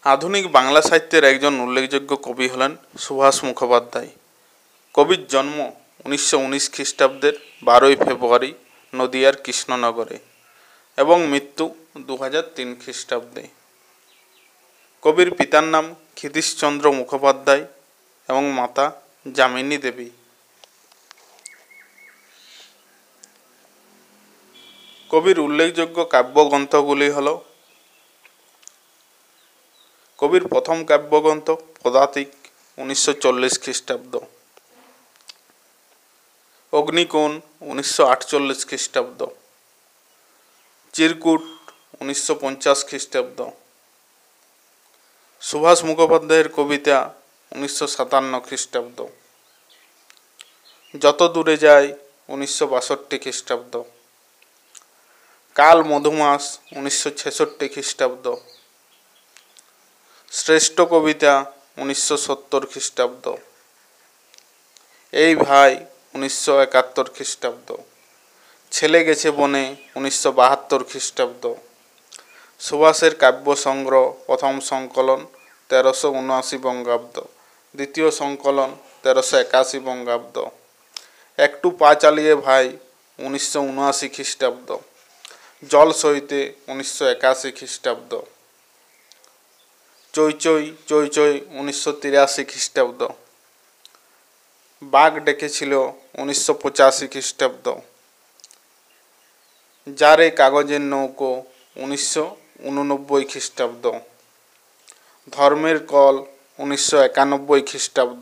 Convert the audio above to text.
আধুনিক বাংলা সাহিত্যের একজন উল্লেখযোগ্য কবি হলেন সুভাষ মুখোপাধ্যায়। কবির জন্ম 1919 খ্রিস্টাব্দের 12ই ফেব্রুয়ারি নদিয়ার কৃষ্ণনগরে এবং মৃত্যু 2003 খ্রিস্টাব্দে। কবির পিতার নাম ক্ষিতীশচন্দ্র মুখোপাধ্যায় এবং মাতা যামিনী দেবী। কবির উল্লেখযোগ্য কাব্যগ্রন্থগুলি হল: কবির প্রথম কাব্যগ্রন্থ পদাতিক 1940 খ্রিস্টাব্দ, অগ্নিকোণ 1948 খ্রিস্টাব্দ, চিরকুট 1950 খ্রিস্টাব্দ, সুভাষ মুখোপাধ্যায়ের কবিতা 1957 খ্রিস্টাব্দ, যত দূরে যায় 1962 খ্রিস্টাব্দ, কাল মধুমাস 1966 খ্রিস্টাব্দ, শ্রেষ্ঠ কবিতা 1970 খ্রিস্টাব্দ, এই ভাই 1971 খ্রিস্টাব্দ, ছেলে গেছে বনে 1972 খ্রিস্টাব্দ, সুভাষের কাব্য সংগ্রহ প্রথম সংকলন 1379 বঙ্গাব্দ, দ্বিতীয় সংকলন 1381 বঙ্গাব্দ, একটু পা চালিয়ে ভাই 1979 খ্রিস্টাব্দ, জল সইতে 1981 খ্রিস্টাব্দ, চৈ চৈ চৈ চৈ 1983 খ্রিস্টাব্দ, বাঘ ডেকেছিল 1985 খ্রিস্টাব্দ, যারে কাগজের নৌকো 1989 খ্রিস্টাব্দ, ধর্মের কল 1991 খ্রিস্টাব্দ।